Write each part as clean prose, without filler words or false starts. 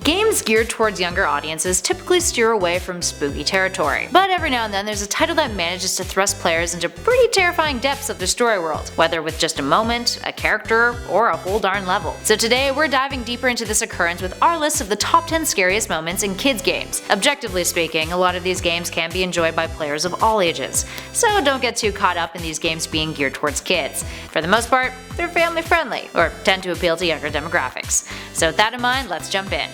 Games geared towards younger audiences typically steer away from spooky territory, but every now and then there's a title that manages to thrust players into pretty terrifying depths of their story world, whether with just a moment, a character, or a whole darn level. So today we're diving deeper into this occurrence with our list of the top 10 scariest moments in kids games. Objectively speaking, a lot of these games can be enjoyed by players of all ages, so don't get too caught up in these games being geared towards kids. For the most part, they're family friendly, or tend to appeal to younger demographics. So with that in mind, let's jump in.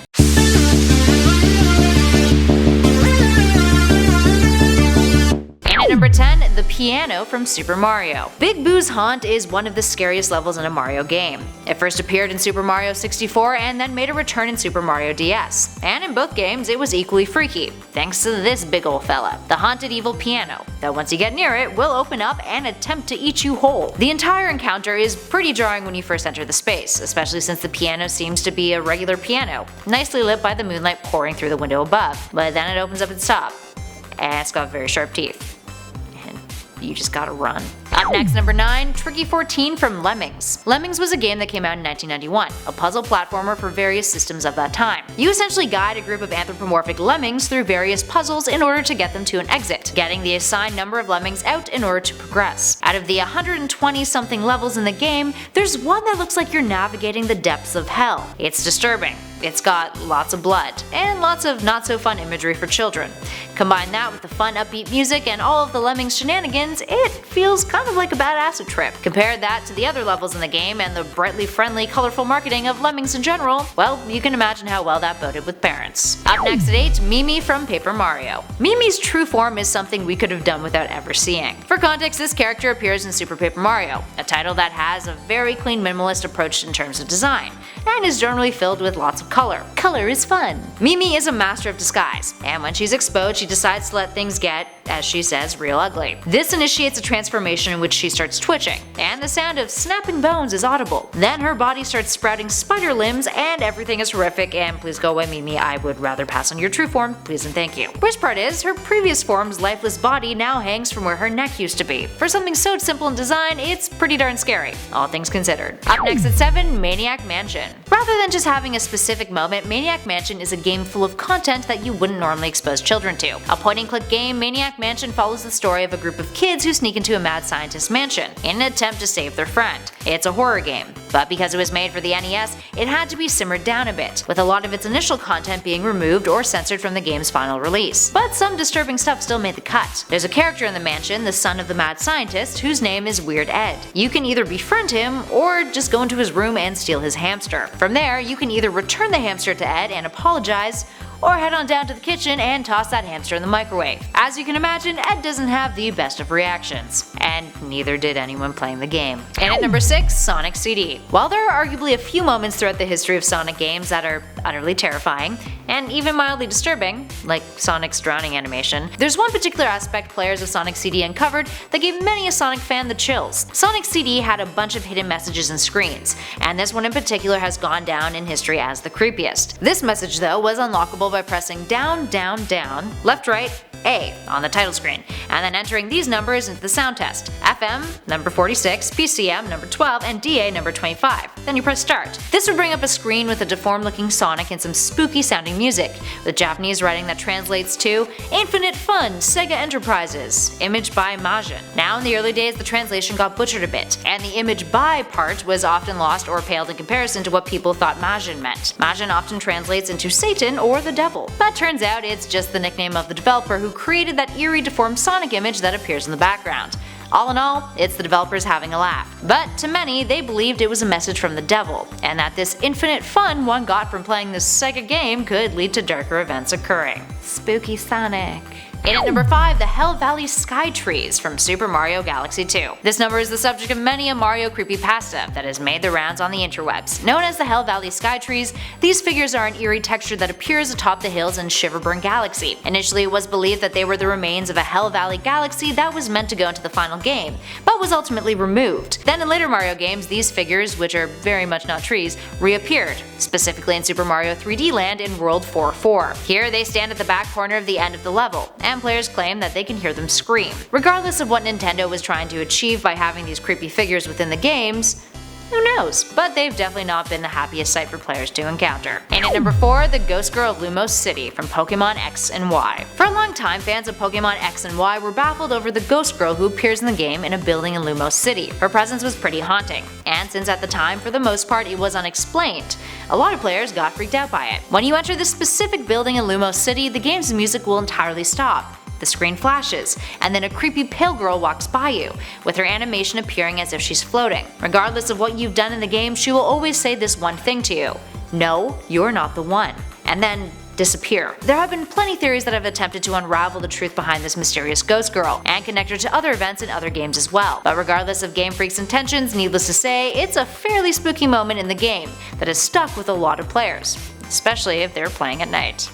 At number 10, the piano from Super Mario. Big Boo's Haunt is one of the scariest levels in a Mario game. It first appeared in Super Mario 64 and then made a return in Super Mario DS. And in both games it was equally freaky, thanks to this big ol' fella, the haunted evil piano, that once you get near it will open up and attempt to eat you whole. The entire encounter is pretty jarring when you first enter the space, especially since the piano seems to be a regular piano, nicely lit by the moonlight pouring through the window above, but then it opens up its top, and it's got very sharp teeth. You just gotta run. Up next, number 9, Tricky 14 from Lemmings. Lemmings was a game that came out in 1991, a puzzle platformer for various systems of that time. You essentially guide a group of anthropomorphic lemmings through various puzzles in order to get them to an exit, getting the assigned number of lemmings out in order to progress. Out of the 120 something levels in the game, there's one that looks like you're navigating the depths of hell. It's disturbing. It's got lots of blood, and lots of not so fun imagery for children. Combine that with the fun upbeat music and all of the Lemmings shenanigans, it feels kind of like a bad acid trip. Compare that to the other levels in the game and the brightly friendly, colorful marketing of Lemmings in general, well, you can imagine how well that boded with parents. Up next at 8, Mimi from Paper Mario. Mimi's true form is something we could have done without ever seeing. For context, this character appears in Super Paper Mario, a title that has a very clean minimalist approach in terms of design, and is generally filled with lots of color. Color is fun. Mimi is a master of disguise, and when she's exposed she decides to let things get, as she says, real ugly. This initiates a transformation in which she starts twitching, and the sound of snapping bones is audible. Then her body starts sprouting spider limbs and everything is horrific, and please go away Mimi, I would rather pass on your true form, please and thank you. Worst part is, her previous form's lifeless body now hangs from where her neck used to be. For something so simple in design, it's pretty darn scary, all things considered. Up next at 7, Maniac Mansion. Rather than just having a specific moment, Maniac Mansion is a game full of content that you wouldn't normally expose children to. A point-and-click game, Maniac Mansion follows the story of a group of kids who sneak into a mad scientist's mansion in an attempt to save their friend. It's a horror game, but because it was made for the NES, it had to be simmered down a bit, with a lot of its initial content being removed or censored from the game's final release. But some disturbing stuff still made the cut. There's a character in the mansion, the son of the mad scientist, whose name is Weird Ed. You can either befriend him, or just go into his room and steal his hamster. From there, you can either return the hamster to Ed and apologize, or head on down to the kitchen and toss that hamster in the microwave. As you can imagine, Ed doesn't have the best of reactions, and neither did anyone playing the game. And at number 6, Sonic CD. While there are arguably a few moments throughout the history of Sonic games that are utterly terrifying, and even mildly disturbing, like Sonic's drowning animation, there's one particular aspect players of Sonic CD uncovered that gave many a Sonic fan the chills. Sonic CD had a bunch of hidden messages and screens, and this one in particular has gone down in history as the creepiest. This message though was unlockable by pressing down, down, down, left, right, A on the title screen, and then entering these numbers into the sound test: FM number 46, PCM number 12, and DA number 25. Then you press start. This would bring up a screen with a deformed looking Sonic and some spooky sounding music, with Japanese writing that translates to Infinite Fun, Sega Enterprises, image by Majin. Now in the early days the translation got butchered a bit, and the image by part was often lost or paled in comparison to what people thought Majin meant. Majin often translates into Satan or the devil, but turns out it's just the nickname of the developer who created that eerie deformed Sonic image that appears in the background. All in all, it's the developers having a laugh. But to many, they believed it was a message from the devil, and that this infinite fun one got from playing this Sega game could lead to darker events occurring. Spooky Sonic. In at number 5, the Hell Valley Sky Trees from Super Mario Galaxy 2. This number is the subject of many a Mario creepypasta that has made the rounds on the interwebs. Known as the Hell Valley Sky Trees, these figures are an eerie texture that appears atop the hills in Shiverburn Galaxy. Initially it was believed that they were the remains of a Hell Valley galaxy that was meant to go into the final game, but was ultimately removed. Then in later Mario games, these figures, which are very much not trees, reappeared, specifically in Super Mario 3D Land in World 4-4. Here they stand at the back corner of the end of the level, and players claim that they can hear them scream. Regardless of what Nintendo was trying to achieve by having these creepy figures within the games, Who knows? But they've definitely not been the happiest sight for players to encounter. And at number 4, the Ghost Girl of Lumos City from Pokemon X and Y. For a long time, fans of Pokemon X and Y were baffled over the Ghost Girl who appears in the game in a building in Lumos City. Her presence was pretty haunting, and since at the time, for the most part, it was unexplained, a lot of players got freaked out by it. When you enter this specific building in Lumos City, the game's music will entirely stop. The screen flashes, and then a creepy pale girl walks by you, with her animation appearing as if she's floating. Regardless of what you've done in the game, she will always say this one thing to you: "No, you're not the one," and then disappear. There have been plenty theories that have attempted to unravel the truth behind this mysterious ghost girl, and connect her to other events in other games as well. But regardless of Game Freak's intentions, needless to say, it's a fairly spooky moment in the game that has stuck with a lot of players, especially if they're playing at night.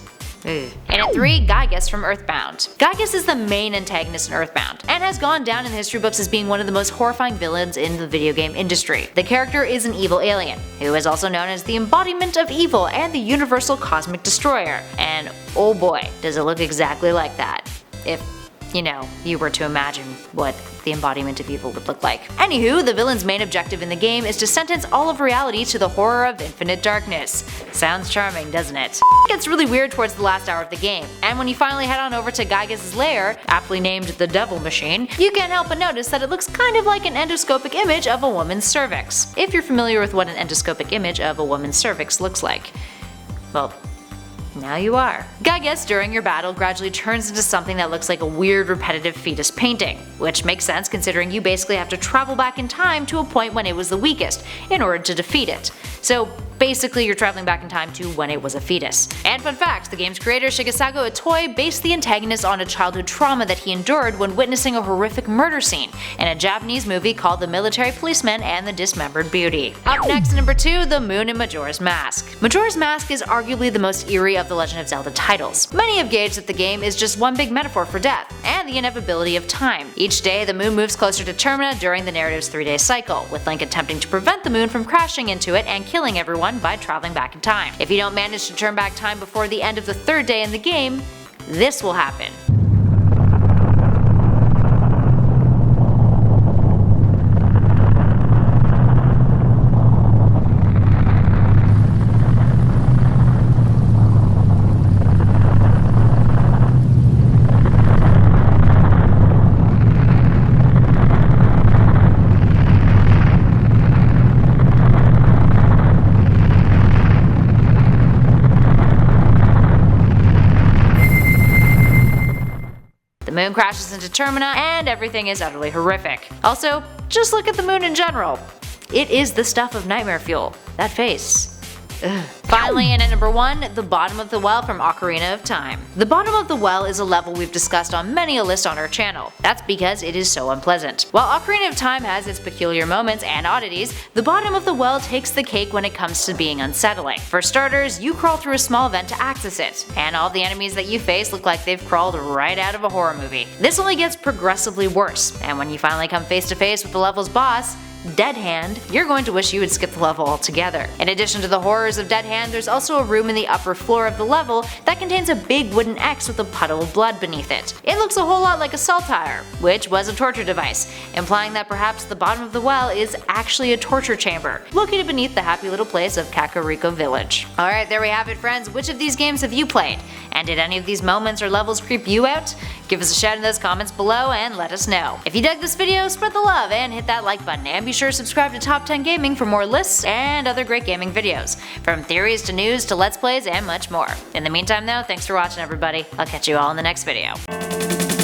And at 3, Gygus from Earthbound. Gygus is the main antagonist in Earthbound, and has gone down in the history books as being one of the most horrifying villains in the video game industry. The character is an evil alien, who is also known as the embodiment of evil and the universal cosmic destroyer. And oh boy, does it look exactly like that. If you were to imagine what the embodiment of evil would look like. Anywho, the villain's main objective in the game is to sentence all of reality to the horror of infinite darkness. Sounds charming, doesn't it? It gets really weird towards the last hour of the game, and when you finally head on over to Gygus' lair, aptly named the Devil Machine, you can't help but notice that it looks kind of like an endoscopic image of a woman's cervix. If you're familiar with what an endoscopic image of a woman's cervix looks like. Well, now you are. Gygus, during your battle, gradually turns into something that looks like a weird repetitive fetus painting, which makes sense considering you basically have to travel back in time to a point when it was the weakest in order to defeat it. So basically you're traveling back in time to when it was a fetus. And fun fact, the game's creator Shigesago Itoi based the antagonist on a childhood trauma that he endured when witnessing a horrific murder scene in a Japanese movie called The Military Policeman and the Dismembered Beauty. Up next, number 2, the Moon in Majora's Mask. Majora's Mask is arguably the most eerie of the Legend of Zelda titles. Many have gauged that the game is just one big metaphor for death, and the inevitability of time. Each day, the moon moves closer to Termina during the narrative's 3-day cycle, with Link attempting to prevent the moon from crashing into it and killing everyone by traveling back in time. If you don't manage to turn back time before the end of the 3rd day in the game, this will happen. The moon crashes into Termina, and everything is utterly horrific. Also, just look at the moon in general. It is the stuff of nightmare fuel. That face. Ugh. Finally, and at number 1, the Bottom of the Well from Ocarina of Time. The Bottom of the Well is a level we've discussed on many a list on our channel. That's because it is so unpleasant. While Ocarina of Time has its peculiar moments and oddities, the Bottom of the Well takes the cake when it comes to being unsettling. For starters, you crawl through a small vent to access it, and all the enemies that you face look like they've crawled right out of a horror movie. This only gets progressively worse, and when you finally come face to face with the level's boss, Dead Hand, you're going to wish you would skip the level altogether. In addition to the horrors of Dead Hand, there's also a room in the upper floor of the level that contains a big wooden X with a puddle of blood beneath it. It looks a whole lot like a saltire, which was a torture device, implying that perhaps the bottom of the well is actually a torture chamber, located beneath the happy little place of Kakariko Village. Alright, there we have it, friends. Which of these games have you played? And did any of these moments or levels creep you out? Give us a shout in those comments below and let us know. If you dug this video, spread the love and hit that like button, and be sure to subscribe to Top 10 Gaming for more lists and other great gaming videos, from theories to news to let's plays and much more. In the meantime though, thanks for watching everybody. I'll catch you all in the next video.